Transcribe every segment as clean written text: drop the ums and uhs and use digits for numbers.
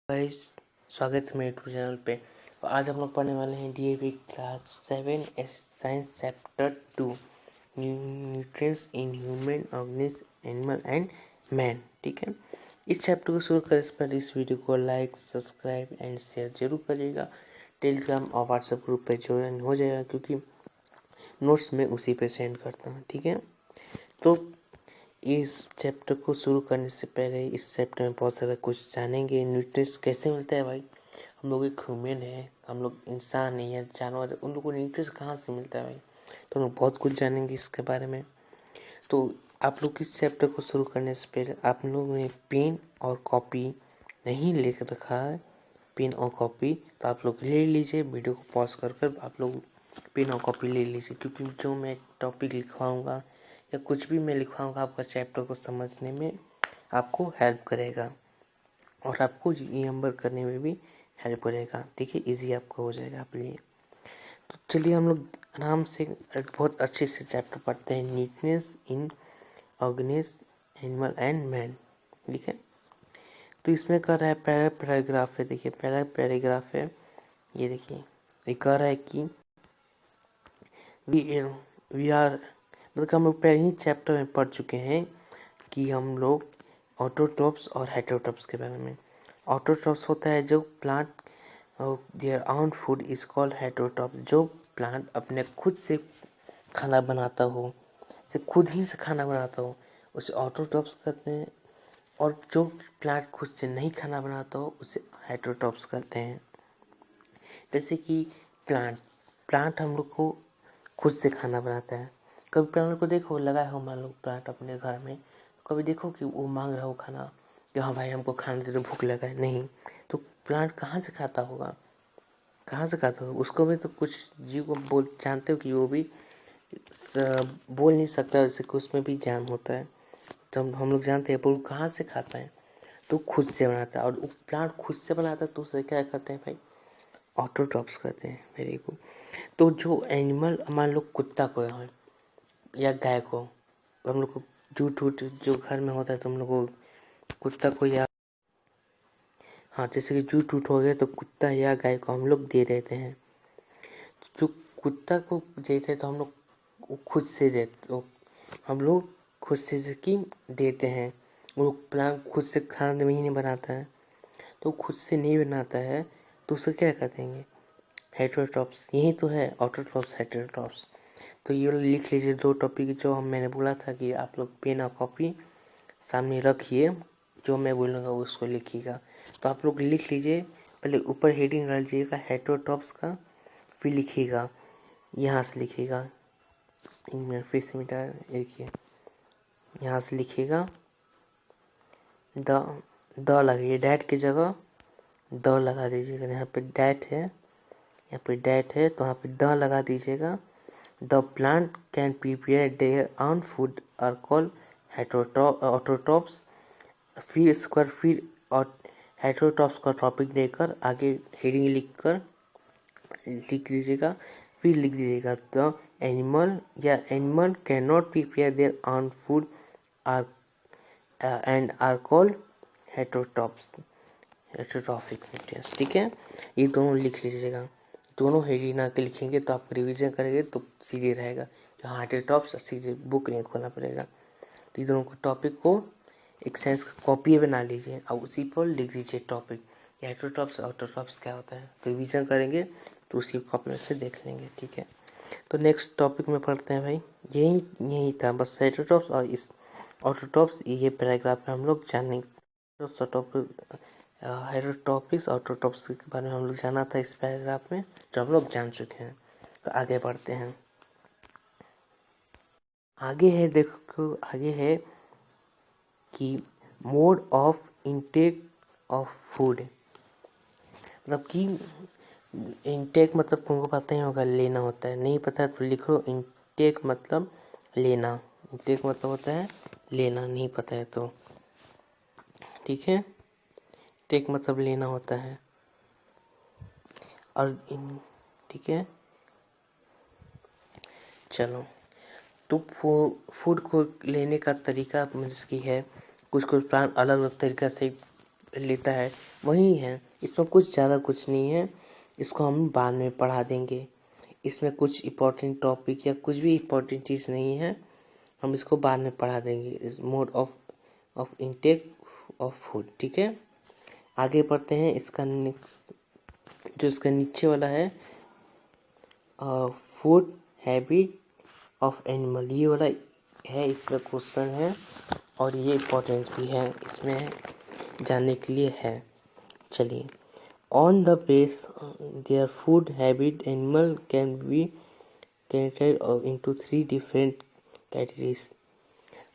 Guys, स्वागत है मेरे यूट्यूब चैनल पे। तो आज हम लोग पढ़ने वाले हैं DAV class 7 science chapter 2 nutrients in human organism animal and man. ठीक है, इस चैप्टर को शुरू करने से पहले इस वीडियो को लाइक, सब्सक्राइब एंड शेयर जरूर करिएगा। टेलीग्राम और व्हाट्सएप ग्रुप पे ज्वाइन हो जाएगा क्योंकि नोट्स मैं उसी पे सेंड करता हूँ। ठीक है, तो इस चैप्टर को शुरू करने से पहले इस चैप्टर में बहुत सारा कुछ जानेंगे। न्यूट्रिएंट्स कैसे मिलता है भाई, हम लोग एक ह्यूमन है, हम लोग इंसान है या जानवर है, उन लोगों को न्यूट्रिएंट्स कहाँ से मिलता है भाई, तो हम लोग बहुत कुछ जानेंगे इसके बारे में। तो आप लोग इस चैप्टर को शुरू करने से पहले आप लोगों ने पेन और कॉपी नहीं लेकर रखा है, पेन और कॉपी तो आप लोग ले लीजिए। वीडियो को पॉज कर आप लोग पेन और कॉपी ले लीजिए, क्योंकि जो मैं टॉपिक लिखवाऊंगा या कुछ भी मैं लिखवाऊंगा आपका चैप्टर को समझने में आपको हेल्प करेगा और आपको रिमेंबर करने में भी हेल्प करेगा। देखिए, इजी आपको हो जाएगा आपके लिए। तो चलिए हम लोग आराम से बहुत अच्छे से चैप्टर पढ़ते हैं, nutrients in organism animal and man. ठीक है, तो इसमें कह रहा है, पहला पैराग्राफ है, देखिए पहला पैराग्राफ है, ये देखिए, ये कह रहा है कि वी आर, मतलब हम लोग पहले ही चैप्टर में पढ़ चुके हैं कि हम लोग ऑटोट्रॉप्स और हेटेरोट्रॉप्स के बारे में। ऑटोट्रॉप्स होता है जो plant there own food is called heterotrophs, जो प्लांट अपने खुद से खाना बनाता हो, से खुद ही से खाना बनाता हो, उसे ऑटोट्रॉप्स कहते हैं। और जो प्लांट खुद से नहीं खाना बनाता हो उसे हेटेरोट्रॉप्स कहते हैं। जैसे कि प्लांट हम लोग को खुद से खाना बनाता है। कभी प्लांट को देखो, लगाए हो मान लो प्लांट अपने घर में, कभी देखो कि वो मांग रहा हो खाना कि हाँ भाई हमको खाना दे दो, भूख लगा है, नहीं। तो प्लांट कहाँ से खाता होगा, कहाँ से खाता होगा? उसको भी तो कुछ जीव को बोल, जानते हो कि वो भी बोल नहीं सकता, जैसे कि उसमें भी जान होता है। तो हम लोग जानते हैं, पर वो कहाँ से खाता है? तो खुद से बनाता है। और वो प्लांट खुद से बनाता है तो उसे क्या कहते हैं भाई? ऑटोट्रॉप्स कहते हैं। Very good. तो जो एनिमल, मान लो कुत्ता को या गाय को, हम लोग को जूठ वूठ जो घर में होता है तो हम लोग को कुत्ता को या हाँ, जैसे कि जूठ वूठ हो गया तो कुत्ता या गाय को हम लोग दे देते हैं। जो कुत्ता को देते हैं तो हम लोग खुद से देते, हम लोग खुद से कि देते हैं। वो प्लांट खुद से खाना नहीं बनाता है, तो खुद से नहीं बनाता है तो उसे क्या कहते हैं? हेटेरोट्रॉप्स। यही तो है ऑटोट्रॉप्स, हेटेरोट्रॉप्स। तो ये लिख लीजिए दो टॉपिक जो मैंने बोला था कि आप लोग पेन और कॉपी सामने रखिए, जो मैं बोलूँगा उसको लिखिएगा। तो आप लोग लिख लीजिए, पहले ऊपर हेडिंग डाल लीजिएगा हेटेरोट्रॉप्स का, फिर लिखिएगा, यहाँ से लिखिएगा, फिर से मिटा लिखिए, यहाँ से लिखिएगा द लगाइए, डैट की जगह द लगा दीजिएगा। यहाँ पे डैट है, यहाँ पे डैट है तो यहाँ पे द लगा दीजिएगा। The plant can prepare their own food are called autotrophs. फिर स्क्वायर, फिर और हेटेरोट्रॉप्स का टॉपिक देकर आगे हेडिंग लिख लीजिएगा। फिर लिख दीजिएगा द एनिमल या animal can not prepare their own food are and are called heterotrophs, heterotrophic nutrients. ठीक है, ये दोनों लिख लीजिएगा। दोनों हेडिंग आके लिखेंगे तो आप रिवीजन करेंगे तो सीधे रहेगा। जो हाँ हेटेरोट्रॉप्स, सीधे बुक नहीं खोलना पड़ेगा। तो दोनों को टॉपिक को एक साइंस का कॉपी बना लीजिए और उसी पर लिख दीजिए टॉपिक, हेटेरोट्रॉप्स ऑटोट्रॉप्स क्या होता है। तो रिवीजन करेंगे तो उसी कॉपी में से देख लेंगे। ठीक है, तो नेक्स्ट टॉपिक में पढ़ते हैं भाई। यही था बस, हेटेरोट्रॉप्स और इस ऑटोट्रॉप्स, ये पैराग्राफ में हम लोग जानेंगे। हेटेरोट्रॉपिक्स ऑटोट्रॉप्स के बारे में हम लोग जाना था इस पैराग्राफ में, जो हम लोग जान चुके हैं। तो आगे बढ़ते हैं। आगे है, देखो आगे है कि mode of intake of food, मतलब कि इनटेक मतलब तुमको पता ही होगा, लेना होता है। नहीं पता तो लिखो, इनटेक मतलब लेना, इनटेक मतलब होता है लेना, नहीं पता है तो। ठीक है, टेक मतलब लेना होता है। और ठीक है, चलो, तो फूड को लेने का तरीका की है, कुछ प्लांट अलग अलग तरीका से लेता है वही है, इसमें कुछ ज़्यादा कुछ नहीं है, इसको हम बाद में पढ़ा देंगे। इसमें कुछ इम्पोर्टेंट टॉपिक या कुछ भी इम्पोर्टेंट चीज़ नहीं है, हम इसको बाद में पढ़ा देंगे। इस mode of intake of food, ठीक है। आगे बढ़ते हैं। इसका नेक्स्ट जो इसका नीचे वाला है फूड हैबिट ऑफ एनिमल, ये वाला है, इसमें क्वेश्चन है और ये इम्पोर्टेंट भी है, इसमें जानने के लिए है। चलिए, on the base their food habit animal can be categorised into 3 different categories.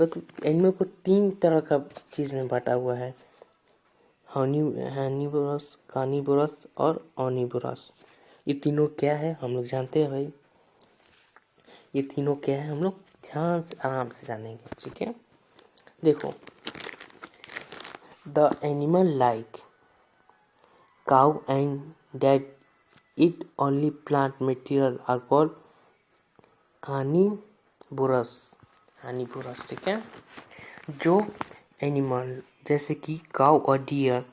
मतलब एनिमल को 3 तरह का चीज़ में बांटा हुआ है, हर्निवोरस, कार्निवोरस और ऑनिवोरस। ये तीनों क्या है हम लोग जानते हैं भाई, ये तीनों क्या है हम लोग ध्यान से आराम से जानेंगे, ठीक है। देखो, the animal like cow and that eat only plant material are called carnivorous, ठीक है। जो एनिमल जैसे कि काउ और डियर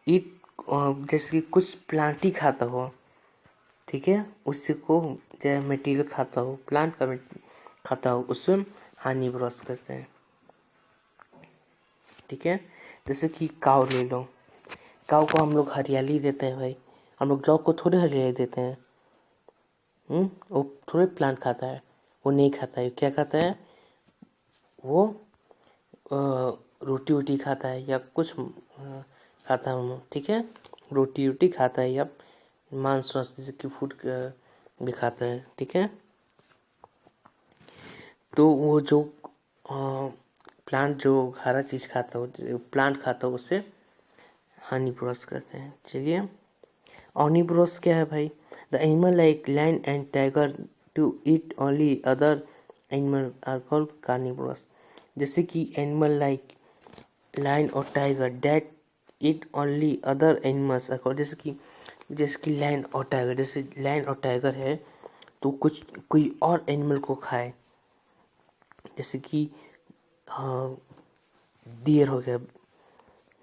ईट, जैसे कि कुछ प्लांट ही खाता हो, ठीक है, उसी को जो मटेरियल खाता हो, प्लांट का खाता हो, उससे हार्निवोरस कहते हैं, ठीक है। जैसे कि काउ ले लो, काउ को हम लोग हरियाली देते हैं भाई, हम लोग डॉग को थोड़े हरियाली देते हैं। वो थोड़े प्लांट खाता है, वो नहीं खाता है, क्या खाता है वो रोटी वोटी खाता है या कुछ खाता है, ठीक है, रोटी वोटी खाता है या मांस वांस जैसे कि फूड भी खाता है, ठीक है। तो वो जो प्लांट जो हरा चीज़ खाता हो, प्लांट खाता हो, उससे हार्निवोरस कहते हैं। चलिए, ऑर्निवोरस क्या है भाई, the animal like lion and tiger to eat only other animal are called carnivorous. जैसे कि एनिमल लाइक लायन और tiger that eat only other animals are called, जैसे कि लायन और टाइगर, जैसे लायन और टाइगर है तो कुछ कोई और एनिमल को खाए, जैसे कि डियर हो गया,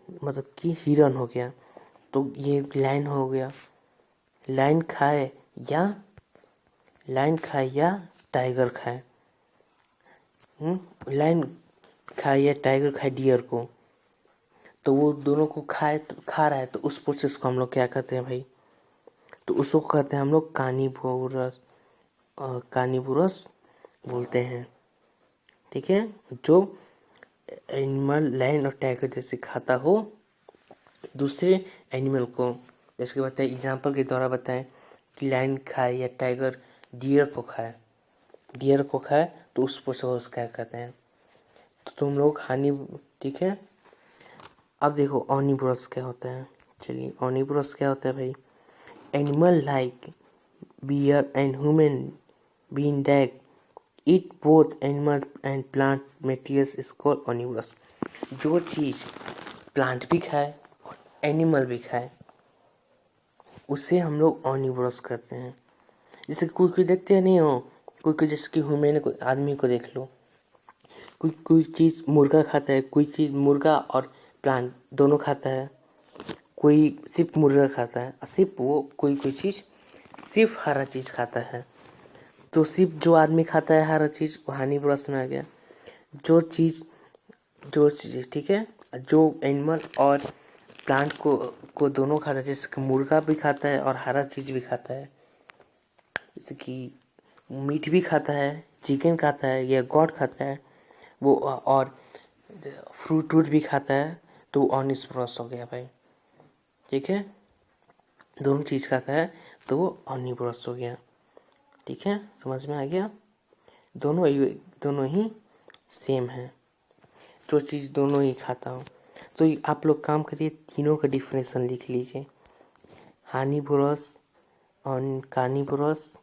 मतलब कि हिरन हो गया, तो ये लायन हो गया, लायन खाए या टाइगर खाए, लायन खाए या टाइगर खाए डियर को, तो वो दोनों को खा रहा है, तो उस प्रोसेस को हम लोग क्या कहते हैं भाई, तो उसको कहते हैं हम लोग कार्निवोरस बोलते हैं, ठीक है। जो एनिमल लायन और टाइगर जैसे खाता हो दूसरे एनिमल को, जैसे कि बताए एग्जांपल के द्वारा बताएं कि लायन खाए या टाइगर डियर को खाए तो उस प्रोसेस क्या कहते हैं, तो तुम लोग ठीक है। अब देखो ऑर्निवोरस क्या होता है। चलिए, ऑर्निवोरस क्या होता है भाई, animal like bear and human being that eat both animal and plant materials is called omnivorous. जो चीज़ प्लांट भी खाए और एनिमल भी खाए उससे हम लोग ऑर्निवोरस करते हैं। जैसे कोई देखते नहीं हो, कोई जैसे कि ह्यूमन कोई आदमी को देख लो, कोई चीज़ मुर्गा खाता है, कोई चीज़ मुर्गा और प्लांट दोनों खाता है, कोई सिर्फ मुर्गा खाता है, सिर्फ वो कोई चीज़ सिर्फ हरा चीज़ खाता है, तो सिर्फ जो आदमी खाता है हरा चीज़ वो हार्निवोरस में आ गया। जो चीज़ ठीक है, जो एनिमल और प्लांट को दोनों खाता है, जैसे कि मुर्गा भी खाता है और हरा चीज़ भी खाता है, जैसे कि मीट भी खाता है, चिकन खाता है या गॉड खाता है वो, और फ्रूट भी खाता है, तो वो ऑर्निवोरस हो गया भाई, ठीक है। दोनों चीज़ खाता है तो वो ऑर्निवोरस हो गया, ठीक है, समझ में आ गया। दोनों ही सेम है, जो चीज़ दोनों ही खाता हो। तो आप लोग काम करिए, तीनों का डिफिनेशन लिख लीजिए, हार्निवोरस, कार्निवोरस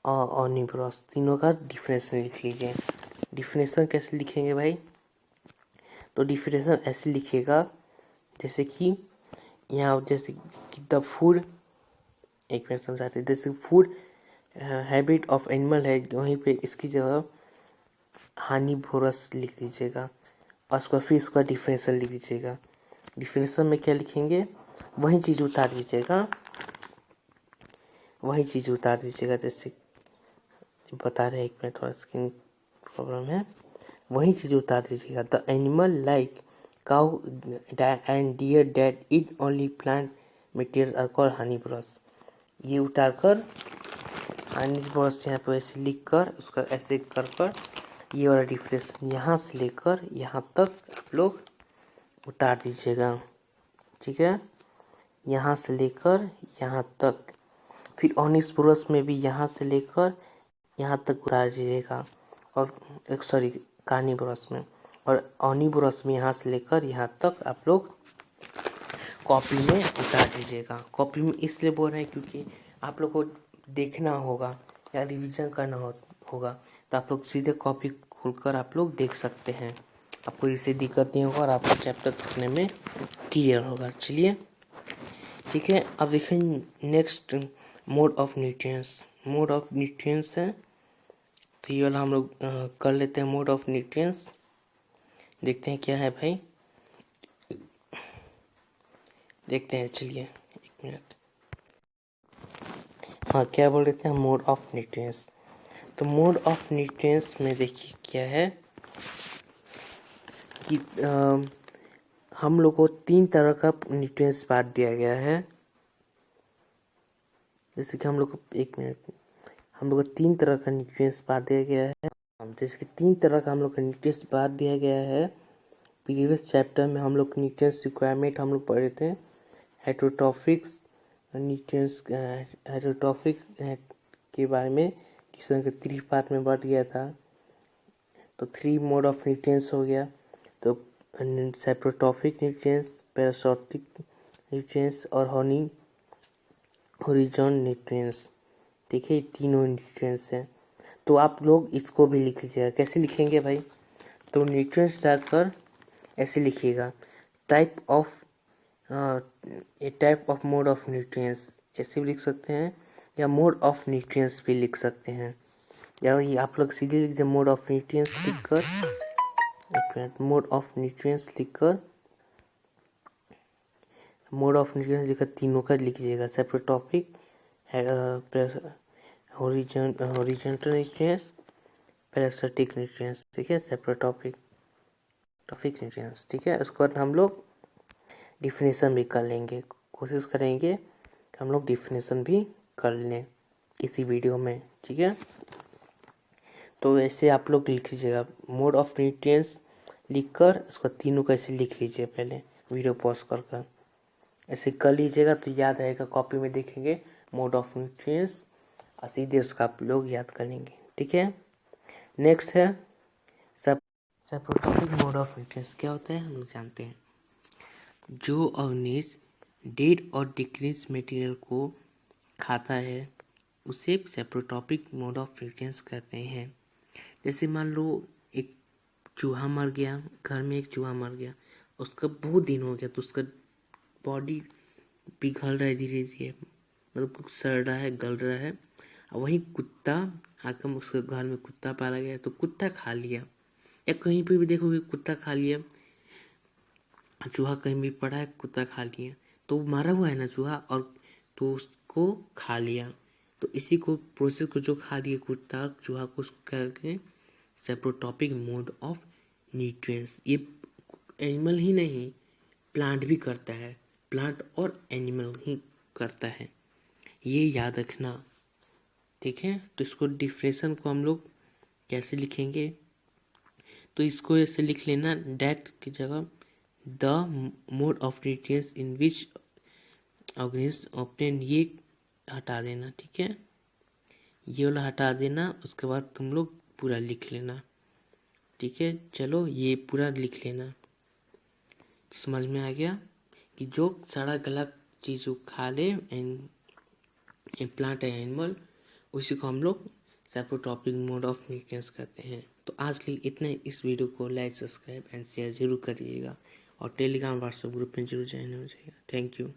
और ऑर्निवोरस, तीनों का डिफिनेशन लिख लीजिए। डिफिनेशन कैसे लिखेंगे भाई, तो डिफिनेशन ऐसे लिखिएगा जैसे कि यहाँ, जैसे कि द फूड, एक मिनट समझाते, जैसे फूड हैबिट ऑफ एनिमल है, वहीं पे इसकी जगह हार्निवोरस लिख दीजिएगा और उसका फिर इसका डिफिनेशन लिख दीजिएगा। डिफिनेशन में क्या लिखेंगे वही चीज़ उतार दीजिएगा, वही चीज़ उतार दीजिएगा। जैसे बता रहे हैं, एक मिनट थोड़ा स्क्रीन प्रॉब्लम है, वही चीज़ उतार दीजिएगा। The animal like cow and deer that eat only plant material are called herbivorous. ये उतार कर हनीबरस यहाँ पे ऐसे लिख कर उसका ऐसे कर ये वाला डिफरेंस यहाँ से लेकर यहाँ तक आप लोग उतार दीजिएगा, ठीक है। यहाँ से लेकर यहाँ तक, फिर ऑनिस्पोरस में भी यहाँ से लेकर यहाँ तक उतार दीजिएगा, और सॉरी कार्निवोरस में, और ऑनिवोरस में यहाँ से लेकर यहाँ तक आप लोग कॉपी में उतार दीजिएगा। कॉपी में इसलिए बोल रहे हैं क्योंकि आप लोग को देखना होगा या रिवीजन करना होगा, तो आप लोग सीधे कॉपी खोलकर आप लोग देख सकते हैं, आपको इससे दिक्कत नहीं होगा और आपको चैप्टर करने में क्लियर होगा। चलिए ठीक है, अब देखें next mode of nutrients. Mode of nutrients है, तो ये वाला हम लोग कर लेते हैं। मोड ऑफ न्यूट्रिएंट्स देखते हैं क्या है भाई, देखते हैं। चलिए एक मिनट, हाँ क्या बोल रहे थे हम, मोड ऑफ न्यूट्रिएंट्स। तो मोड ऑफ न्यूट्रिएंट्स में देखिए क्या है कि हम लोग को 3 तरह का न्यूट्रिएंट्स बांट दिया गया है। जैसे कि हम लोग को, एक मिनट, हम लोग को 3 तरह का न्यूट्रिएंट्स बांट दिया गया है। जैसे कि 3 तरह का हम लोग का न्यूट्रिएंट्स बांट दिया गया है। प्रीवियस चैप्टर में हम लोग न्यूट्रिएंट्स रिक्वायरमेंट हम लोग पढ़े थे, हेटेरोट्रॉफिक्स न्यूट्रिएंट्स, हेटेरोट्रॉफिक के बारे में जिसमें 3 पार्ट में बांट गया था। तो 3 मोड ऑफ न्यूट्रिएंट्स हो गया, तो सेप्रोट्रॉफिक न्यूट्रिएंट्स, पैरासिटिक न्यूट्रिएंट्स और हॉरिजॉन न्यूट्रिएंट्स। देखिए तीनों न्यूट्रिएंट्स हैं। तो आप लोग इसको भी लिख लीजिएगा। कैसे लिखेंगे भाई, तो न्यूट्रिएंट्स डालकर ऐसे लिखिएगा, type of type of mode of nutrients, ऐसे भी लिख सकते हैं, या मोड ऑफ न्यूट्रिएंट्स भी लिख सकते हैं, या ये आप लोग सीधे लिख दीजिए मोड ऑफ न्यूट्रिएंट्स लिखकर, एक मिनट, मोड ऑफ न्यूट्रिएंट्स लिखकर, मोड ऑफ न्यूट्रिएंट्स लिखकर तीनों का लिखिएगा, सेप्रोटॉपिक, हॉरिजॉन्टल न्यूट्रिएंट्स, पैरासिटिक न्यूट्रिएंट्स, ठीक है, सेप्रोटॉपिक न्यूट्रिएंट्स, ठीक है। उसके बाद हम लोग डिफिनेशन भी कर लेंगे, कोशिश करेंगे कि हम लोग डिफिनेशन भी कर लें इसी वीडियो में, ठीक है। तो ऐसे आप लोग लिख लीजिएगा, मोड ऑफ न्यूट्रिएंट्स लिखकर उसको तीनों को ऐसे लिख लीजिए, पहले वीडियो पॉज कर ऐसे कर लीजिएगा, तो याद रहेगा। कॉपी में देखेंगे मोड ऑफ न्यूट्रिएंट्स और सीधे उसका आप लोग याद कर लेंगे, ठीक है। नेक्स्ट है सेप्रोटॉपिक मोड ऑफ न्यूट्रिएंट्स। क्या होता है हम लोग जानते हैं, जो ऑर्गेनिज डेड और डिक्रीज मटेरियल को खाता है उसे सेप्रोटॉपिक मोड ऑफ न्यूट्रिएंट्स कहते हैं। जैसे मान लो एक चूहा मर गया, घर में एक चूहा मर गया, उसका बहुत दिन हो गया, तो उसका बॉडी पिघल रहा है धीरे धीरे, मतलब सड़ रहा है, गल रहा है। और वही कुत्ता आकर, उसके घर में कुत्ता पाला गया तो कुत्ता खा लिया, या कहीं पे भी देखोगे कुत्ता खा लिया, चूहा कहीं भी पड़ा है कुत्ता खा लिया, तो मारा हुआ है ना चूहा, और तो उसको खा लिया। तो इसी को प्रोसेस को जो खा लिया कुत्ता चूहा को, उसको क्या कहते हैं, सेप्रोटॉपिक मोड ऑफ न्यूट्रिएंट्स। ये एनिमल ही नहीं प्लांट भी करता है, प्लांट और एनिमल ही करता है, ये याद रखना, ठीक है। तो इसको डिफरेंशन को हम लोग कैसे लिखेंगे, तो इसको ऐसे लिख लेना, डेट की जगह the mode of nutrients in which organism obtain, ये हटा देना, ठीक है, ये वाला हटा देना। उसके बाद तुम लोग पूरा लिख लेना, ठीक है। चलो ये पूरा लिख लेना, समझ में आ गया कि जो सारा गलत चीज़ खा ले एंड प्लांट है एनिमल, उसी को हम लोग सेप्रोटॉपिक मोड ऑफ न्यूट्रिएंट्स कहते हैं। तो आज के लिए इतना ही। इस वीडियो को लाइक, सब्सक्राइब एंड शेयर जरूर करिएगा, और टेलीग्राम व्हाट्सएप ग्रुप में जरूर ज्वाइन हो जाइएगा। Thank you.